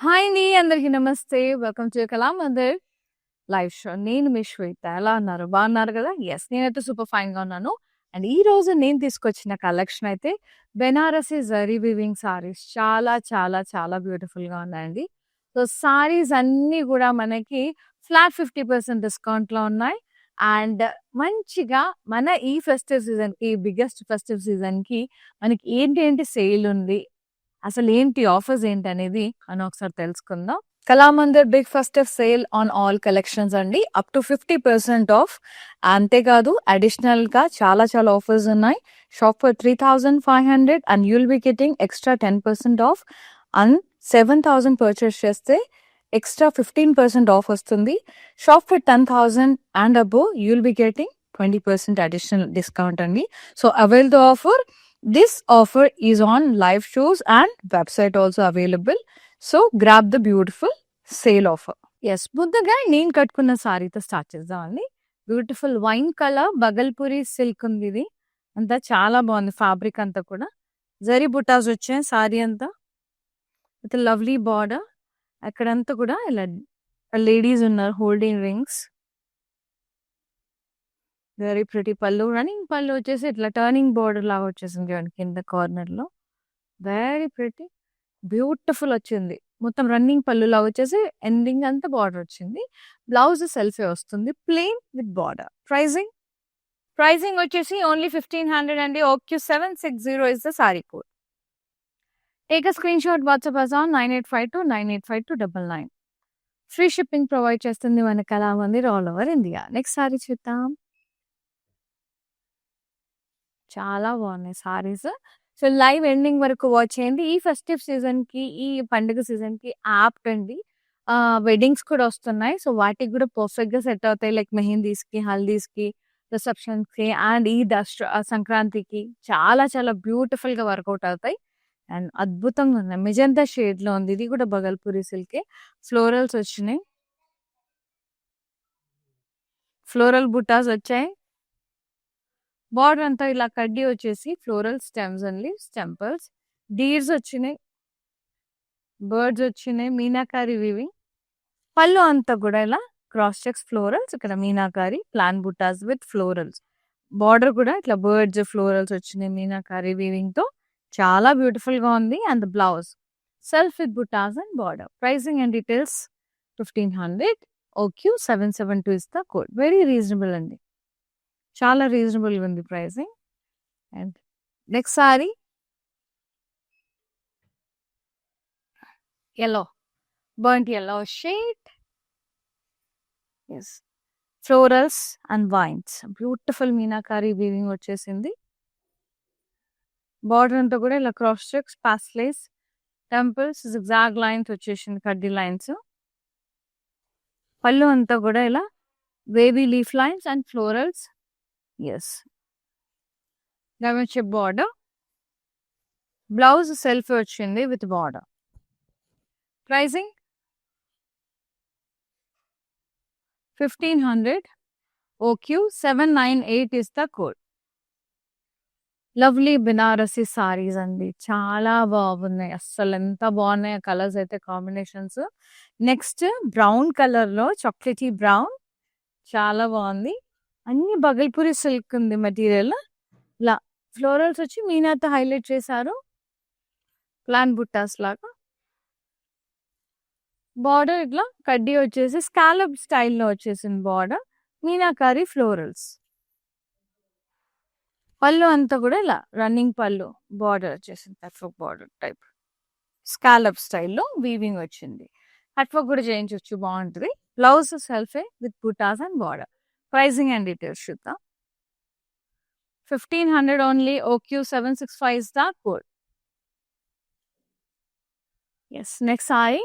Hi అండి. అందరికీ నమస్తే. Welcome to Kalamandir live show. నేను మీ శ్వేత. ఎలా ఉన్నారు? బాగున్నారు కదా? యెస్. నేనైతే సూపర్ ఫైన్‌గా ఉన్నాను. అండ్ ఈరోజు నేను తీసుకొచ్చిన కలెక్షన్ అయితే బెనారసి జరీ వీవింగ్ సారీస్. చాలా చాలా చాలా బ్యూటిఫుల్‌గా ఉన్నాయండి. సో, సారీస్ అన్నీ గూడా మనకి ఫ్లాట్ 50% డిస్కౌంట్‌లో ఉన్నాయి. అండ్ మంచిగా మన ఈ ఫెస్టివ్ సీజన్‌కి, బిగ్గెస్ట్ ఫెస్టివ్ సీజన్‌కి మనకి ఏంటి సేల్ ఉంది, అసలేంటి ఆఫర్స్ ఏంటనేది మనం ఒకసారి తెలుసుకుందాం. Kalamandir big festive sale on all collections అండి. Up to 50% off. అంతేకాదు అడిషనల్‌గా చాలా చాలా ఆఫర్స్ ఉన్నాయి. Shop for 3500 and you will be getting extra 10% off. And 7000 purchase చేస్తే ఎక్స్ట్రా 15% ఆఫ్ వస్తుంది. Shop for 10,000 and above you will be getting 20% additional discount అండి. So avail the offer. This offer is on live shows and website also available. So grab the beautiful sale offer. Yes, ముందుగా నేను కట్టుకున్న సారీతో start చేద్దామండి. Beautiful wine colour Bhagalpuri silk ఉంది ఇది. అంతా చాలా బాగుంది ఫ్యాబ్రిక్ అంతా కూడా. జరీ బుటాస్ వచ్చాయి సారీ అంతా. With lovely border. అక్కడంతా కూడా ఇలా లేడీస్ ఉన్నారు హోల్డింగ్ రింగ్స్. వెరీ ప్రిటీ పళ్ళు. రన్నింగ్ పళ్ళు వచ్చేసి ఇట్లా టర్నింగ్ బోర్డర్ లాగా వచ్చేసింది చూడండి కింద కార్నర్‌లో. Very pretty. బ్యూటిఫుల్ వచ్చింది. మొత్తం రన్నింగ్ పళ్ళులాగా వచ్చేసి ఎండింగ్ అంతా బార్డర్ వచ్చింది. బ్లౌజ్ సెల్ఫే వస్తుంది. Plain with border. ప్రైజింగ్ వచ్చేసి ఓన్లీ 1500 అండి. OQ 760 is the sari code. Take a screen shot WhatsApp us on 9852985299. Free shipping provide చేస్తుంది మన Kalamandir all over India. Next sari చూద్దాం. చాలా బాగున్నాయి సారీస్. సో, లైవ్ ఎండింగ్ వరకు వాచ్ చేయండి. ఈ ఫెస్టివ్ సీజన్‌కి, ఈ పండుగ సీజన్‌కి యాప్ట్ అండి. వెడ్డింగ్స్ కూడా వస్తున్నాయి. సో, వాటికి కూడా పర్ఫెక్ట్‌గా సెట్ అవుతాయి. లైక్ మెహందీస్‌కి, హల్దీస్‌కి, రిసెప్షన్స్‌కి అండ్ ఈ సంక్రాంతికి చాలా చాలా బ్యూటిఫుల్‌గా వర్కౌట్ అవుతాయి. అండ్ అద్భుతంగా ఉన్నాయి. మెజంతా షేడ్‌లో ఉంది. ఇది కూడా బగల్పూరి సిల్కే. ఫ్లోరల్స్ వచ్చినాయి. ఫ్లోరల్ బుటాస్ వచ్చాయి. బార్డర్ అంతా ఇలా కడ్డీ వచ్చేసి floral stems and leaves, temples, deers వచ్చినాయి. బర్డ్స్ వచ్చినాయి. మీనాకారి వీవింగ్. పళ్ళు అంతా కూడా ఇలా క్రాస్ చెక్స్ ఫ్లోరల్స్. ఇక్కడ meenakari plain butas with florals. Border కూడా ఇట్లా బర్డ్స్ ఫ్లోరల్స్ వచ్చినాయి మీనాకారి వీవింగ్ తో. చాలా బ్యూటిఫుల్ గా ఉంది. And blouse self with buttas and border. Pricing and details 1500. O Q 772 is the code. Very reasonable అండి. చాలా రీజనబుల్ గా ఉంది pricing. And next sari yellow, burnt yellow shade. Yes, florals and vines. Beautiful meenakari weaving వచ్చేసింది. Border అంతా కూడా ఇలా cross checks, paisleys, temples, zigzag lines వచ్చేసింది, కడ్డీ లైన్స్. పళ్ళు అంతా కూడా ఇలా wavy leaf lines and florals. Yes, వచ్చే బార్డర్. బ్లౌజ్ సెల్ఫ్ వచ్చింది with border. Pricing 1500. OQ 798 is the code. Lovely Banarasi saris అండి. చాలా బాగున్నాయి. అస్సలు ఎంత బాగున్నాయి కలర్స్ అయితే కాంబినేషన్స్. నెక్స్ట్ బ్రౌన్ కలర్ లో చాక్లెటీ బ్రౌన్. చాలా బాగుంది. అన్ని బగల్పూరి సిల్క్ ఉంది మెటీరియల్. ఇలా ఫ్లోరల్స్ వచ్చి మీనాతో హైలైట్ చేశారు. ప్లాన్ బుట్టాస్ లాగా. బార్డర్ ఇట్లా కడ్డీ వచ్చేసి స్కాలప్ స్టైల్లో వచ్చేసింది బార్డర్. మీనాకారి ఫ్లోరల్స్. పళ్ళు అంతా కూడా ఇలా రన్నింగ్ పళ్ళు బార్డర్ వచ్చేసింది. కట్వర్క్ బార్డర్ టైప్ స్కాలప్ స్టైల్లో వీవింగ్ వచ్చింది. కట్వర్క్ కూడా చేయించవచ్చు, బాగుంటుంది. Blouse సెల్ఫే with buttas and border. Pricing and details చూద్దాం. 1500 only. OQ 765 is the code. Yes, next sari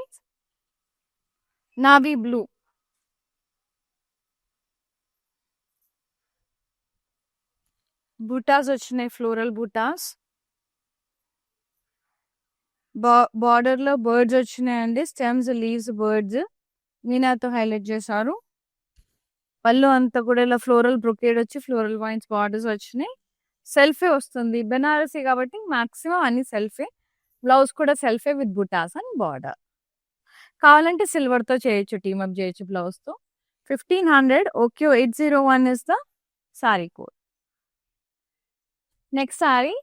navy blue. Butas వచ్చినాయి, ఫ్లోరల్ బుటాస్. బార్డర్ లో బర్డ్స్ వచ్చినాయండి. స్టెమ్స్, లీవ్స్, బర్డ్స్ మీనాతో హైలైట్ చేశారు. పళ్ళు అంతా కూడా ఇలా ఫ్లోరల్ బ్రొకేడ్ వచ్చి ఫ్లోరల్ వైన్స్ బార్డర్స్ వచ్చినాయి. సెల్ఫే వస్తుంది. బెనారసీ కాబట్టి మాక్సిమం అన్ని సెల్ఫే. బ్లౌజ్ కూడా సెల్ఫే విత్ బుటాస్ అండ్ బార్డర్. కావాలంటే సిల్వర్‌తో చేయొచ్చు. టీమ్ అప్ చేయొచ్చు బ్లౌజ్‌తో. 1500 OQ801 is the sari code. Next sorry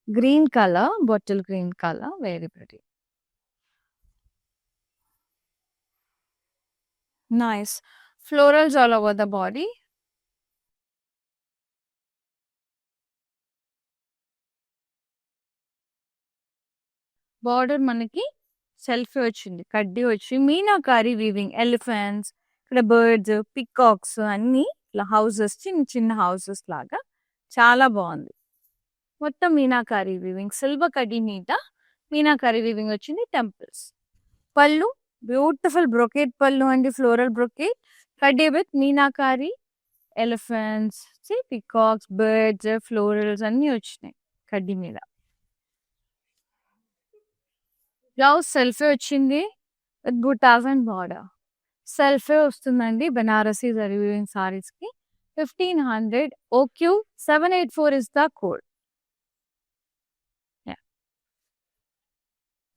green colour, bottle green colour, very pretty. Nice. Florals all over the body. Border మనకి సెల్ఫీ వచ్చింది. కడ్డీ వచ్చి మీనాకారి వీవింగ్, ఎలిఫెంట్స్, ఇక్కడ బర్డ్స్, పికాక్స్ అన్నీ ఇట్లా హౌసెస్, చిన్న చిన్న హౌసెస్ లాగా చాలా బాగుంది. మొత్తం మీనాకారి వీవింగ్, సిల్వర్ కడ్డీ మీద మీనాకారి వీవింగ్ వచ్చింది. టెంపుల్స్. పళ్ళు బ్యూటిఫుల్ బ్రొకేట్ పళ్ళు అండి, ఫ్లోరల్ బ్రొకేట్, కడ్డీ with meenakari, elephants, peacocks, birds, florals అన్నీ వచ్చినాయి కడ్డీ మీద. బ్లౌజ్ సెల్ఫే వచ్చింది విత్ బుటాస్ అండ్ బార్డర్. సెల్ఫే వస్తుందండి బెనారసీ జరీ వీవింగ్ సారీస్ కి. 1500 OQ784 is the code.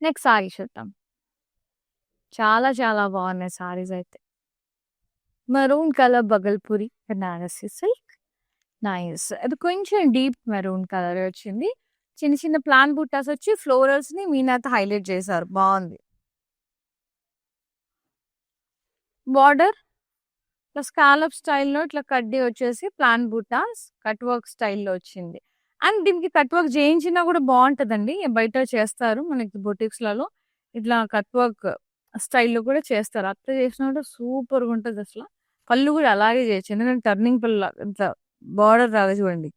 Next sari చూద్దాం. చాలా చాలా బాగున్నాయి సారీస్ అయితే. Maroon colour Bhagalpuri Banarasi silk. Nice. అది కొంచెం డీప్ మెరూన్ కలర్ వచ్చింది. చిన్న చిన్న ప్లాన్ బుట్టాస్ వచ్చి ఫ్లోరల్స్ ని మీనాతో హైలైట్ చేశారు. బాగుంది. బార్డర్ ఇట్లా స్కాలప్ స్టైల్లో ఇట్లా కడ్డీ వచ్చేసి ప్లాన్ బుటాస్ కట్ వర్క్ స్టైల్లో వచ్చింది. అండ్ దీనికి కట్ వర్క్ చేయించినా కూడా బాగుంటుందండి. బయట చేస్తారు మనకి బొటిక్స్లలో ఇట్లా కట్ వర్క్ స్టైల్లో కూడా చేస్తారు. అట్లా చేసినా కూడా సూపర్గా ఉంటుంది అసలు. పళ్ళు కూడా అలాగే చేయొచ్చు, ఎందుకంటే టర్నింగ్ పళ్ళు ఇట్లా బార్డర్ రాగా చూడండి,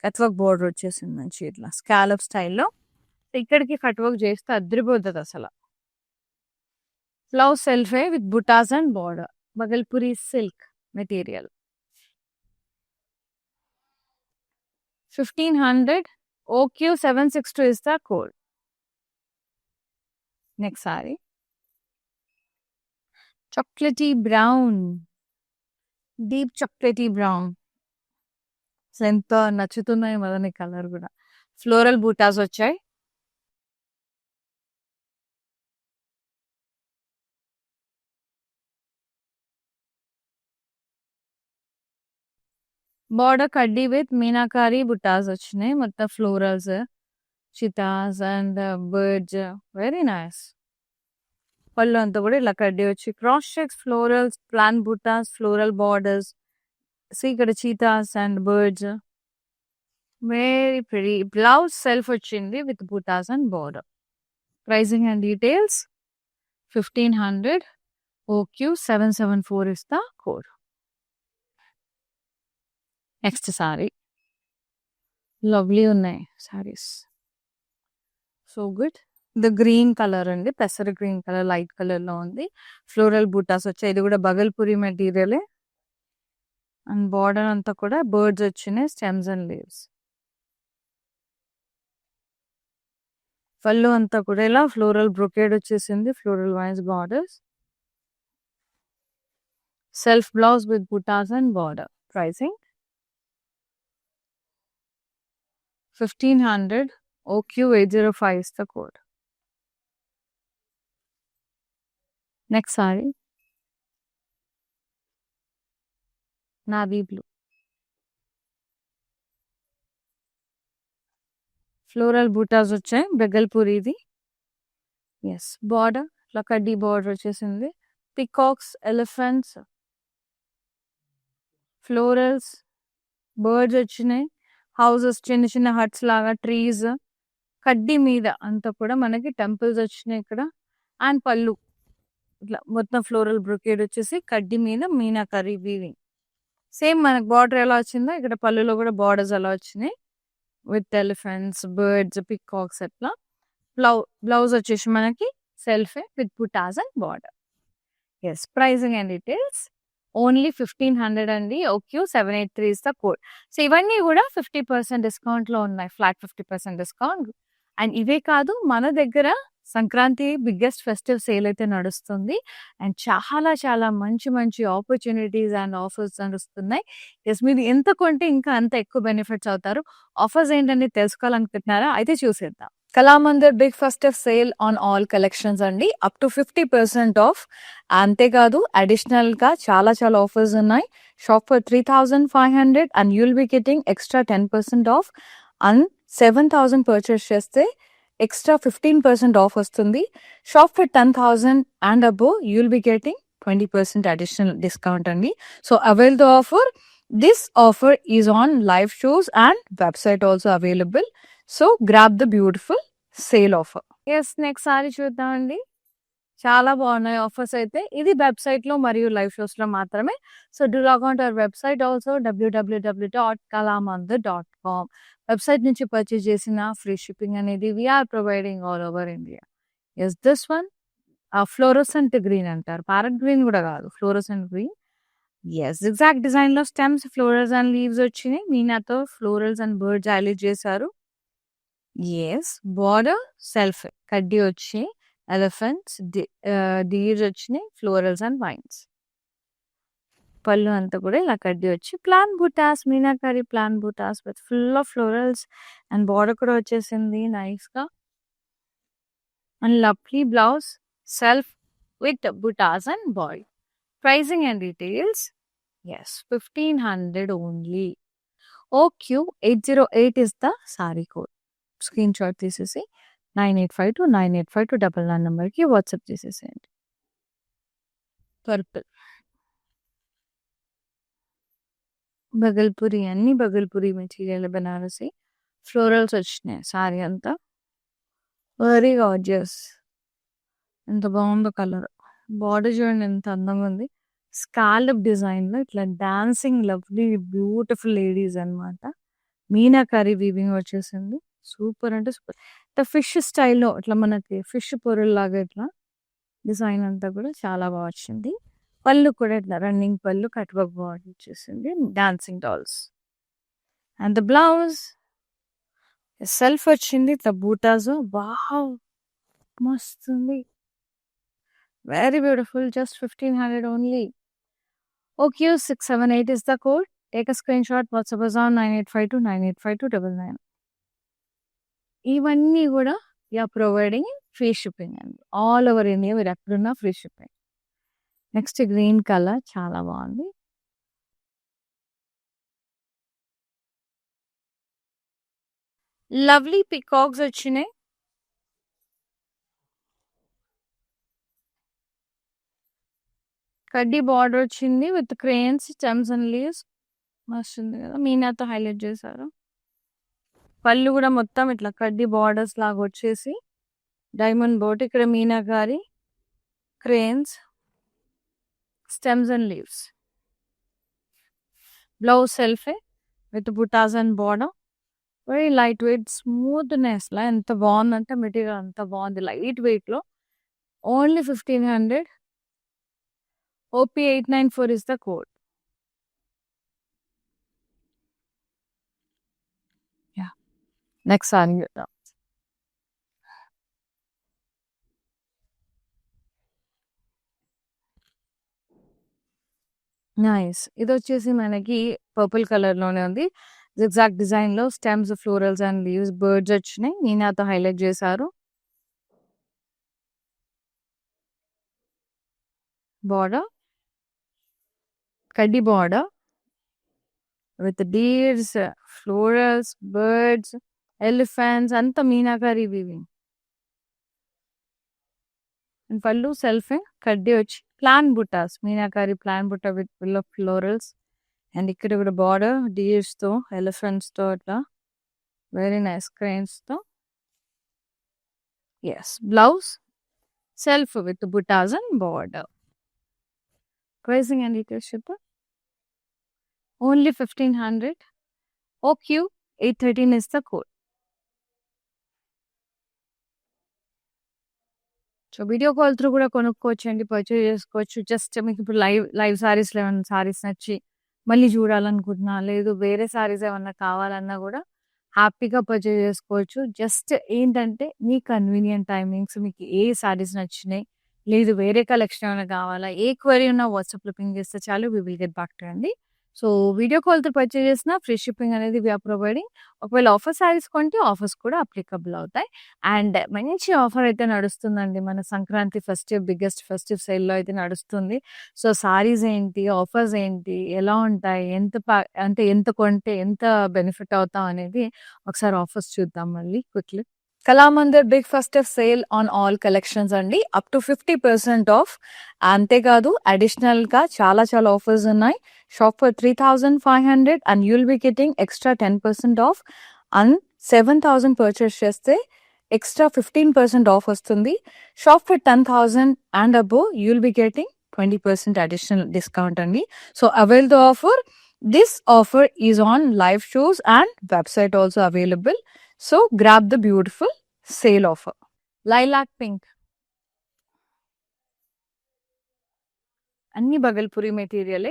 కట్ వర్క్ బార్డర్ వచ్చేసింది మంచి ఇట్లా స్కాలప్ స్టైల్లో. ఇక్కడికి కట్ వర్క్ చేస్తే అదిరిపోతుంది అసలు. Blouse సెల్ఫే with buttas and border, Bhagalpuri silk material. 1500 OQ762 is the code. Next saree. Chocolatey brown. Deep chocolatey brown. ఎంత నచ్చుతున్నాయి మదని కలర్ కూడా. ఫ్లోరల్ బూటాస్ వచ్చాయి. బార్డర్ కడ్డీ విత్ మీనాకారి బుటాస్ వచ్చినాయి. మొత్తం florals, cheetahs and birds, very nice. పళ్ళు అంతా కూడా ఇలా కడ్డీ వచ్చి cross checks, florals, plain buttas, floral borders, ఇక్కడ cheetahs and birds, very pretty. Blouse self వచ్చింది with buttas and border. Pricing and details 1500 OQ774 is the code. Next sari. Lovely ఉన్నాయి saris, so good. The green colour అండి, పెసర green colour, light colour లో ఉంది. Floral buttas వచ్చాయి. ఇది కూడా బగల్పూరి మెటీరియలే. అండ్ బార్డర్ అంతా కూడా బర్డ్స్ వచ్చినాయి, స్టెమ్స్ అండ్ లీవ్స్. పళ్ళు అంతా కూడా ఇలా ఫ్లోరల్ బ్రొకేడ్ వచ్చేసింది, floral vines borders. Self blouse with buttas and border. Pricing 1500 OQ805 is the code. Next saree. Navy blue. Floral buttas వచ్చాయి, బెగల్పూరిది. ఎస్. బార్డర్ లకడ్డీ బార్డర్ వచ్చేసింది. పికాక్స్, ఎలిఫెంట్స్, ఫ్లోరల్స్, బర్డ్స్ వచ్చినాయి. హౌసెస్, చిన్న చిన్న హట్స్ లాగా, ట్రీస్, కడ్డీ మీద అంతా కూడా మనకి టెంపుల్స్ వచ్చినాయి ఇక్కడ. అండ్ పళ్ళు ఇట్లా మొత్తం ఫ్లోరల్ బ్రొకేడ్ వచ్చేసి కడ్డీ మీద మీనాకరీ వీవింగ్. సేమ్ మనకు బార్డర్ ఎలా వచ్చిందో ఇక్కడ పళ్ళులో కూడా బార్డర్స్ ఎలా వచ్చినాయి విత్ ఎలిఫెంట్స్, బర్డ్స్, పికాక్స్ అట్లా. బ్లౌజ్ వచ్చేసి మనకి self with buttas and border. Yes. Pricing and details only 1500 అండి. OQ783 is the code. So ఇవన్నీ కూడా 50% డిస్కౌంట్లో ఉన్నాయి, ఫ్లాట్ 50% డిస్కౌంట్. అండ్ ఇవే కాదు, మన దగ్గర సంక్రాంతి బిగ్గెస్ట్ ఫెస్టివ్ సేల్ అయితే నడుస్తుంది. అండ్ చాలా చాలా మంచి మంచి ఆపర్చునిటీస్ అండ్ ఆఫర్స్ నడుస్తున్నాయి. ఎస్, మీరు ఎంత కొంటే ఇంకా అంత ఎక్కువ బెనిఫిట్స్ అవుతారు. ఆఫర్స్ ఏంటని తెలుసుకోవాలనుకుంటున్నారా? అయితే చూసేద్దాం. Kalamandir big festive sale on all collections అండి. Up to 50% off. అంతేకాదు అడిషనల్ గా చాలా చాలా ఆఫర్స్ ఉన్నాయి. Shop for 3,500 and you'll be getting extra 10% off. And 7,000 purchase చేస్తే ఎక్స్ట్రా 15% ఆఫ్ వస్తుంది. Shop for 10,000 and above you'll be getting 20% additional discount అండి. So avail the offer. This offer is on live shows and website also available. So grab the beautiful sale offer. Yes, next sorry చూద్దామండి. చాలా బాగున్నాయి offers అయితే. ఇది website లో మరియు live shows లో మాత్రమే. So do log on to our website also www.kalamandir.com. Website నుంచి పర్చేస్ చేసిన ఫ్రీ షిప్పింగ్ అనేది we are providing all over India. Yes this one fluorescent green అంటారు. ప్యారెట్ గ్రీన్ కూడా కాదు, fluorescent green. Yes exact design లో stems, florals and leaves వచ్చినాయి. మీనాతో florals and birds highlight చేశారు. ఎస్ బార్డర్ సెల్ఫ్ కడ్డీ వచ్చి ఎలిఫెంట్స్, డీర్స్ వచ్చినాయి, ఫ్లోరల్స్ అండ్ వైన్స్. పళ్ళు అంతా కూడా ఇలా కడ్డీ వచ్చి plan buttas, meenakari plain butas with full of florals and border కూడా వచ్చేసింది నైస్ గా. And lovely blouse self with buttas and boy. Pricing and details. Yes, 1,500 only. OQ808 is the saree code. Screenshot తీసేసి 9852985299 number కి వాట్సాప్ చేసేసేయండి. పర్పుల్ బగల్పూరి, అన్ని బగల్పూరి మెటీరియల్ బెనారసి. ఫ్లోరల్స్ వచ్చినాయి sorry అంతా. Very gorgeous. ఎంత బాగుందో కలర్. బార్డర్ చూడండి ఎంత అందంగా ఉంది. స్కాలప్ డిజైన్ లో ఇట్లా డాన్సింగ్ లవ్లీ బ్యూటిఫుల్ లేడీస్ అన్నమాట. మీనాకారి వీవింగ్ వచ్చేసింది. సూపర్ అంటే సూపర్. ఇట్లా ఫిష్ స్టైల్లో ఇట్లా మనకి ఫిష్ పొరల్లాగా ఇట్లా డిజైన్ అంతా కూడా చాలా బాగా వచ్చింది. పళ్ళు కూడా ఇట్లా రన్నింగ్ పళ్ళు, కట్ వర్క్ బాడీ వచ్చేసింది. Dancing dolls. And the blouse self వచ్చింది ఇట్లా బూటాస్. వావ్ మస్తుంది. Very beautiful. Just 1,500 only. OQ678 is the code. Take a screenshot. WhatsApp us on 9852985299. ఇవన్నీ కూడా వీఆర్ ప్రొవైడింగ్ ఫ్రీ షిప్పింగ్ అండి. ఆల్ ఓవర్ ఇండియా మీరు ఎక్కడున్నా free shipping. Next green colour చాలా బాగుంది. లవ్లీ పికాక్స్ వచ్చినాయి. కడ్డీ బార్డర్ వచ్చింది with cranes, stems and leaves. మస్తు ఉంది కదా, మీనాతో హైలైట్ చేశారు. పళ్ళు కూడా మొత్తం ఇట్లా కడ్డీ బార్డర్స్ లాగా వచ్చేసి డైమండ్ బోట్. ఇక్కడ meenakari, cranes, stems and leaves. Blouse సెల్ఫే with buttas and border. Very light weight smoothness లా ఎంత బాగుందంటే మెటీరియల్ అంత బాగుంది. లైట్ వెయిట్ లో only 1,500. OP894 is the code. Yeah. Next saree చూద్దాం. నైస్. ఇది వచ్చేసి మనకి పర్పుల్ కలర్ లోనే ఉంది. ఎగ్జాక్ట్ డిజైన్ లో stems, florals and leaves, birds వచ్చినాయి. మీనాతో హైలైట్ చేశారు. బార్డర్ కడ్డీ border with deers, florals, birds, elephants అంతా మీనాకారి వీవింగ్. పళ్ళు సెల్ఫే కడ్డీ వచ్చి plain buttas, meenakari plain butta with full of florals. And ఇక్కడ కూడా బార్డర్ డీర్స్ తో, ఎలిఫెంట్స్ తో ఇట్లా వెరీ నైస్ క్రేన్స్ తో. Yes blouse self with buttas and border. Pricing and details చెప్పు. Only 1,500. OQ813 is the code. So video call through కూడా కొనుక్కోవచ్చు అండి, పర్చేజ్ చేసుకోవచ్చు. జస్ట్ మీకు ఇప్పుడు లైవ్ సారీస్లో ఏమైనా సారీస్ నచ్చి మళ్ళీ చూడాలనుకుంటున్నా, లేదు వేరే సారీస్ ఏమన్నా కావాలన్నా కూడా హ్యాపీగా పర్చేజ్ చేసుకోవచ్చు. జస్ట్ ఏంటంటే మీ కన్వీనియంట్ టైమింగ్స్, మీకు ఏ సారీస్ నచ్చినాయి, లేదు వేరే కలెక్షన్ ఏమైనా కావాలా, ఏ క్వరీ ఉన్నా వాట్సాప్లో పింగ్ చేస్తే చాలు, we will get back to అండి. సో, వీడియో కాల్‌తో పర్చేజ్ చేసినా ఫ్రీ షిప్పింగ్ అనేది వి ఆర్ ప్రొవైడింగ్. ఒకవేళ ఆఫర్ శారీస్ కొంటే ఆఫర్స్ కూడా అప్లికబుల్ అవుతాయి. అండ్ మంచి ఆఫర్ అయితే నడుస్తుందండి. మన సంక్రాంతి బిగ్గెస్ట్ ఫెస్టివ్ సేల్‌లో అయితే నడుస్తుంది. సో, శారీస్ ఏంటి? ఆఫర్స్ ఏంటి? ఎలా ఉంటాయి? అంటే ఎంత కొంటే ఎంత బెనిఫిట్ అవుతాం అనేది ఒకసారి ఆఫర్స్ చూద్దాం మళ్ళీ quickly. Kalamandir big festive sale on all collections అండి. Up to 50% off. అంతేకాదు అడిషనల్‌గా చాలా చాలా ఆఫర్స్ ఉన్నాయి. Shop for 3,500 and you will be getting extra 10% off. And 7,000 purchase చేస్తే ఎక్స్ట్రా 15% ఆఫ్ వస్తుంది. Shop for 10,000 and above you will be getting 20% additional discount అండి. So avail the offer. This offer is on live shows and website also available. So grab the beautiful sale offer. Lilac pink. Anni Bagalpuri material.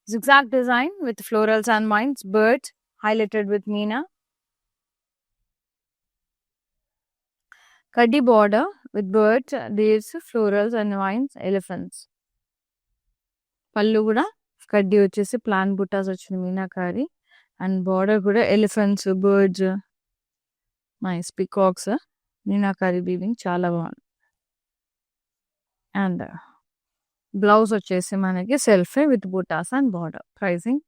Zigzag design with florals and vines. Birds highlighted with Meena. Kaddi border with birds, leaves, florals and vines, elephants. Pallu kuda kaddi vachesi plan buttas vachindi meenakari. And border kuda elephants, birds, nice peacocks, meenakari weaving chala బాగుంది. And blouse వచ్చేసి మనకి self with buttas and border. Pricing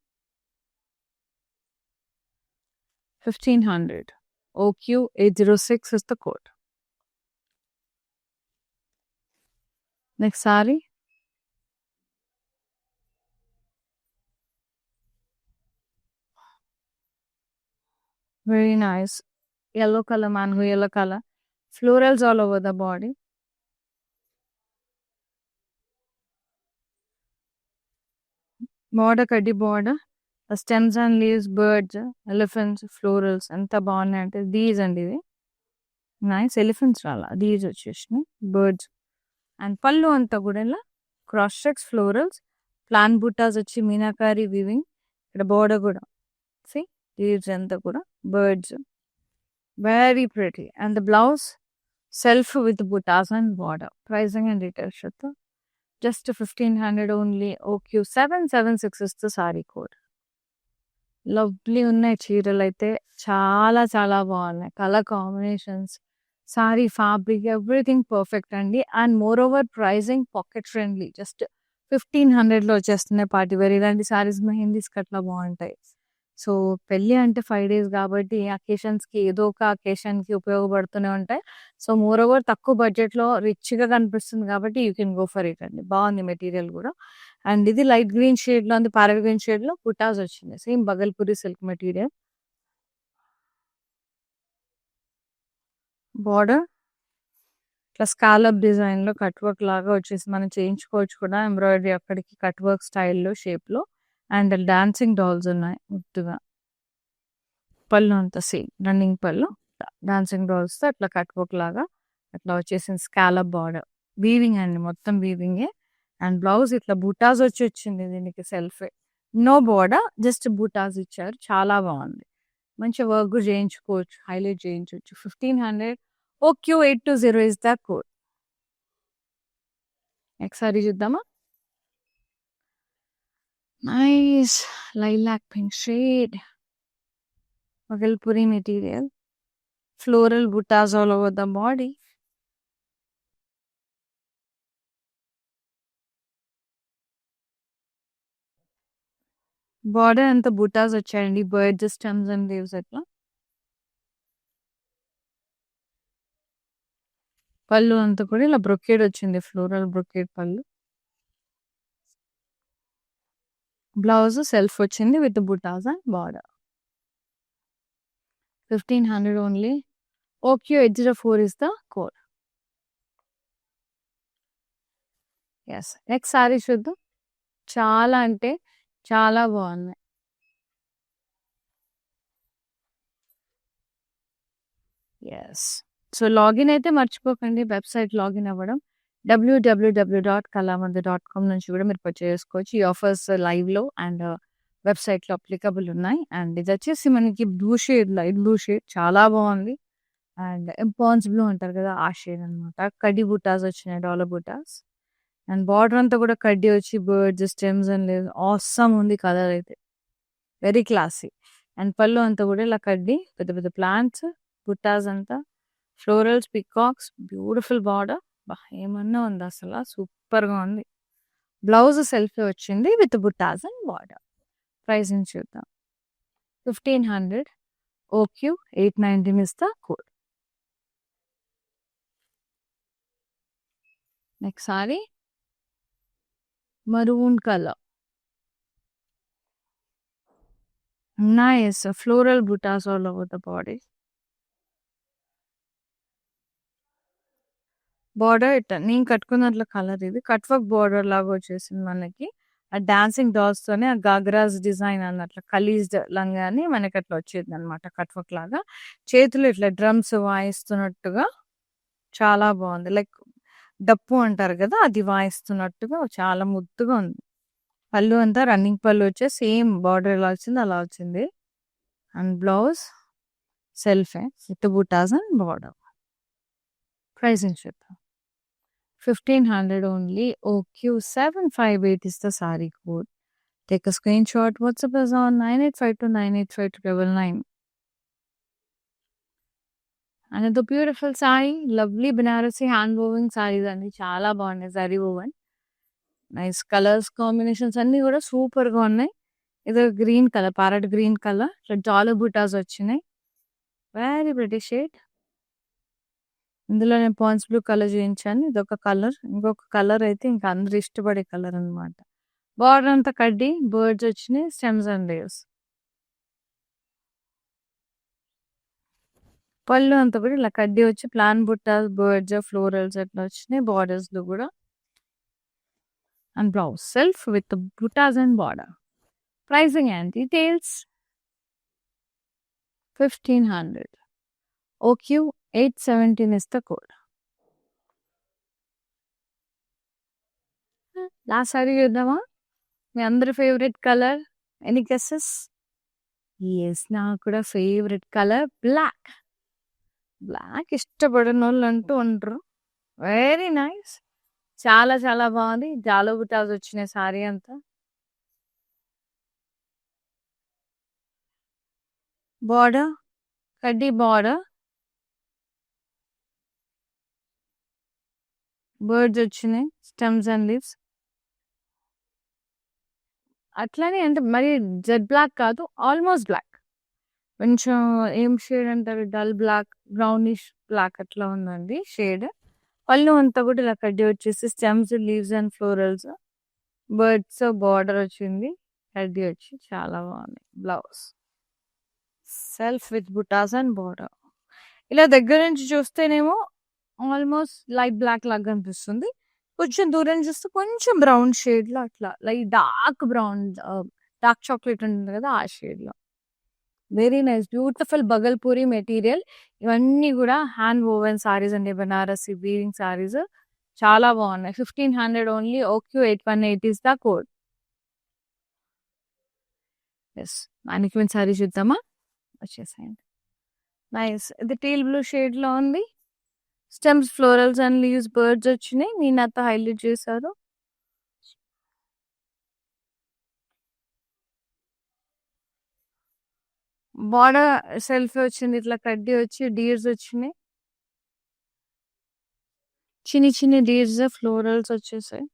1500. OQ806 is the code. Next saree. Very nice. Yellow color, mango yellow color. Florals all over the body. Border kaddi border. The stems and leaves, birds, elephants, florals. Anta బాగున్నాయి అంటే these అండి ఇవి. Nice. Elephants రాలా, these వచ్చేసినాయి. Birds. And పళ్ళు అంతా కూడా ఇలా cross checks, florals, plain buttas వచ్చి మీనాకారి వీవింగ్. ఇక్కడ బోర్డర్ కూడా సి లీవ్స్ అంతా కూడా birds. Very pretty. And the blouse self with buttas and border. Pricing and details చూద్దాం. Just 1500 only. OQ776 is the sari code. Lovely ఉన్నాయి చీరలు అయితే. చాలా చాలా బాగున్నాయి. Colour combinations, sari fabric, everything perfect అండి. And more over pricing pocket friendly. Just 1500లో వచ్చేస్తున్నాయి పార్టీ వేర్. ఇలాంటి సారీస్ మెహందీస్కి అట్లా బాగుంటాయి. సో పెళ్ళి అంటే 5 days కాబట్టి అకేషన్స్కి ఏదో ఒక అకేషన్కి ఉపయోగపడుతూనే ఉంటాయి. సో మోర్ ఓవర్ తక్కువ బడ్జెట్లో రిచ్గా కనిపిస్తుంది కాబట్టి you can go for it అండి. బాగుంది మెటీరియల్ కూడా. అండ్ ఇది లైట్ గ్రీన్ షేడ్లో ఉంది, ప్యారెట్ గ్రీన్ షేడ్లో బుటాస్ వచ్చింది. Same Bhagalpuri silk material. Border ఇట్లా స్కాలప్ డిజైన్లో కట్ వర్క్ లాగా వచ్చేసి మనం చేయించుకోవచ్చు కూడా. ఎంబ్రాయిడరీ అక్కడికి కట్ వర్క్ స్టైల్లో షేప్లో. అండ్ డాన్సింగ్ డాల్స్ ఉన్నాయి ముద్దుగా. పళ్ళు అంతా సేమ్ రన్నింగ్ పళ్ళు. డాన్సింగ్ డాల్స్తో అట్లా కట్ వర్క్ లాగా అట్లా వచ్చేసింది. స్కాలప్ బార్డర్ వీవింగ్ అండి, మొత్తం వీవింగే. అండ్ బ్లౌజ్ ఇట్లా బూటాస్ వచ్చి వచ్చింది దీనికి self. No border, just buttas ఇచ్చారు. చాలా బాగుంది. మంచిగా వర్క్ చేయించుకోవచ్చు, హైలైట్ చేయించవచ్చు. 1500. OQ820 is the code. Next sari చూద్దామా. Nice lilac pink shade. Bagalpuri material. Floral buttas all over the body. Border అంతా బుటాస్ వచ్చాయండి. బర్డ్స్, స్టెమ్స్ అండ్ లీవ్స్ అట్లా. పళ్ళు అంతా కూడా ఇలా బ్రొకేడ్ వచ్చింది, ఫ్లోరల్ బ్రొకేడ్ పళ్ళు. బ్లౌజ్ సెల్ఫ్ వచ్చింది with buttas and border. 1500 only. OQ804 is the code. Yes. Next sari చూద్దాం. చాలా అంటే చాలా బాగున్నాయి. ఎస్. సో లాగిన్ అయితే మర్చిపోకండి, వెబ్సైట్ లాగిన్ అవ్వడం. www.kalamandir.com నుంచి కూడా మీరు పర్చేస్ చేసుకోవచ్చు. ఈ ఆఫర్స్ లైవ్లో అండ్ వెబ్సైట్లో అప్లికబుల్ ఉన్నాయి. అండ్ ఇది వచ్చేసి మనకి blue shade, light blue shade, చాలా బాగుంది. అండ్ ఎంపాన్స్ బ్లూ అంటారు కదా, ఆ షేడ్ అనమాట. కడ్డీ బుటాస్ వచ్చినాయి, డాలర్ బుటాస్. అండ్ బార్డర్ అంతా కూడా కడ్డీ వచ్చి బర్డ్స్, స్టెమ్స్ అండ్ ఆసమ్ ఉంది కలర్ అయితే. Very classy. అండ్ పళ్ళు అంతా కూడా ఇలా కడ్డీ, పెద్ద పెద్ద ప్లాంట్స్, బుట్టాస్ అంతా, ఫ్లోరల్స్, పికాక్స్, బ్యూటిఫుల్ బార్డర్. ఏమన్నా ఉంది అసలు, సూపర్గా ఉంది. బ్లౌజ్ సెల్ఫ్ వచ్చింది with buttas and border. Pricing చూద్దాం. 1500. OQ 819 is the code. Next sorry maroon color. Nice floral buttas all over the body. Border నేను కట్టుకున్నట్ల కలర్ ఇది. కట్ వర్క్ బార్డర్ లాగా వచ్చేసింది మనకి. ఆ డాన్సింగ్ డాల్స్ తోనే ఆ గాగ్రాస్ డిజైన్ అన్నట్లు కలీజ్డ్ లంగా అని మనకి అట్లా వచ్చేది అనమాట, కట్ వర్క్ లాగా. చేతులు ఇట్లా డ్రమ్స్ వాయిస్తున్నట్టుగా చాలా బాగుంది. లైక్ డప్పు అంటారు కదా, అది వాయిస్తున్నట్టుగా చాలా ముద్దుగా ఉంది. పళ్ళు అంతా రన్నింగ్ పళ్ళు వచ్చే సేమ్ బార్డర్ ఎలా వచ్చింది అలా వచ్చింది. And blouse సెల్ఫే with buttas and border. Pricing చూద్దాం. 1500 only. OQ758 is the saree code. Take a screenshot. WhatsApp is on 9852985299. Another beautiful saree, lovely Banarasi hand woven sarees and chala bagunnai zari woven. Nice colors combinations anni kuda super ga unnai. Idu green color, parrot green color, dollar buttas vachinai. Very pretty shade. ఇందులో నేను pans blue colour చూపించాను. ఇదొక colour. ఇంకొక colour అయితే ఇంకా అందరూ ఇష్టపడే colour అనమాట. బార్డర్ అంతా కడ్డీ, బర్డ్స్ వచ్చినాయి, స్టెమ్స్ అండ్ లీవ్స్. పళ్ళు అంతా కూడా ఇలా కడ్డీ వచ్చి ప్లాన్ బుట్టాస్, బర్డ్స్, ఫ్లోరల్స్ అట్లా వచ్చినాయి బార్డర్స్ లో కూడా. And blouse self with buttas and border. Pricing and details 1500. OQ817 is the code. Last sari చూద్దామా? మీ అందరి favourite colour. Any guesses? Yes, నాకు కూడా ఫేవరెట్ కలర్ బ్లాక్. బ్లాక్ ఇష్టపడిన వాళ్ళు అంటూ ఉండరు. వెరీ నైస్, చాలా చాలా బాగుంది. జాలో బుటాస్ వచ్చినాయి సారీ అంతా. బార్డర్ కడ్డీ బార్డర్, బర్డ్స్ వచ్చినాయి, స్టెమ్స్ అండ్ లీవ్స్. అట్లానే అంటే మరి జెడ్ బ్లాక్ కాదు, ఆల్మోస్ట్ బ్లాక్. కొంచెం ఏం షేడ్ అంటారు, డల్ బ్లాక్, బ్రౌనిష్ బ్లాక్ అట్లా ఉందండి షేడ్. పళ్ళు అంతా కూడా ఇలా కడ్డీ వచ్చేసి stems, leaves and florals, birds border వచ్చింది, కడ్డీ వచ్చి చాలా బాగుంది. Blouse self with buttas and border. ఇలా దగ్గర నుంచి చూస్తేనేమో ఆల్మోస్ట్ లైట్ బ్లాక్ లాగా అనిపిస్తుంది. కొంచెం దూరం చూస్తే కొంచెం బ్రౌన్ షేడ్ లో అట్లా light dark brown, dark chocolate ఉంటుంది కదా ఆ షేడ్ లో. Very nice, beautiful Bhagalpuri material. ఇవన్నీ కూడా హ్యాండ్ వోవెన్ సారీస్ అండి, బనారసి వీవింగ్ సారీస్ చాలా బాగున్నాయి. 1500 only. OQ818 is the code. Yes, mannequin sari చూద్దామా? వచ్చేసాయండి. నైస్, ఇది టీల్ బ్లూ షేడ్ లో ఉంది. Stems, florals and leaves, birds వచ్చినాయి. మీనంతా హైలైట్ చేశారు. బార్డర్ సెల్ఫ్ వచ్చింది, ఇట్లా కడ్డీ వచ్చి డీర్స్ వచ్చినాయి, చిన్ని చిన్ని డీర్స్, ఫ్లోరల్స్ వచ్చేసాయి.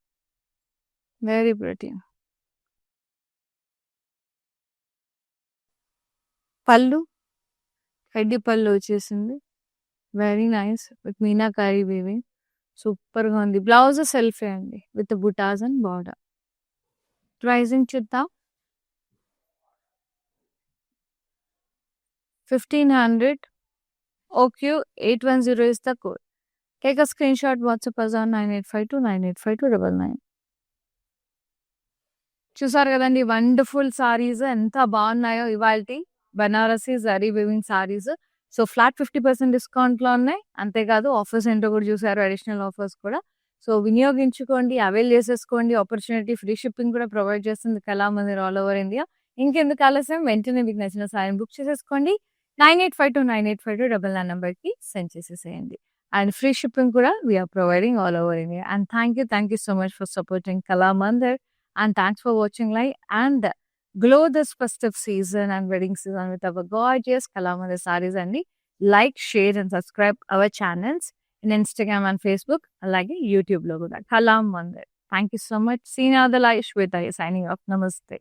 Very pretty. పళ్ళు కడ్డీ పళ్ళు వచ్చేసింది. Very nice with meenakari weaving, సూపర్గా ఉంది. బ్లౌజ్ సెల్ఫే అండి with buttas and border. Pricing చూద్దాం. 1500. OQ810 is the code. Take a screenshot. WhatsApp us on 9852985299. చూసారు కదండి వండర్ఫుల్ సారీస్ ఎంత బాగున్నాయో ఇవాల్టి Banarasi zari weaving saris. So flat 50% డిస్కౌంట్లో ఉన్నాయి. అంతేకాదు ఆఫర్స్ ఏంటో కూడా చూసారు, అడిషనల్ ఆఫర్స్ కూడా. సో వినియోగించుకోండి, అవైల్ చేసేసుకోండి. ఆపర్చునిటీ ఫ్రీ షిప్పింగ్ కూడా ప్రొవైడ్ చేస్తుంది కళామందిర్ ఆల్ ఓవర్ ఇండియా. ఇంకెందుకు ఆలస్యం, వెంటనే మీకు నచ్చిన సారీని బుక్ చేసేసుకోండి. 9852985299 నెంబర్కి సెండ్ చేసేసేయండి. అండ్ ఫ్రీ షిప్పింగ్ కూడా we are providing all over India. And thank you so much for supporting Kalamandir. And thanks for watching live. And glow this festive season and wedding season with our gorgeous Kalamandir sarees అండి. Like, share and subscribe our channels in Instagram and Facebook అలాగే యూట్యూబ్‌లో కూడా Kalamandir. Thank you so much. సీనా the live Shweta signing off. నమస్తే.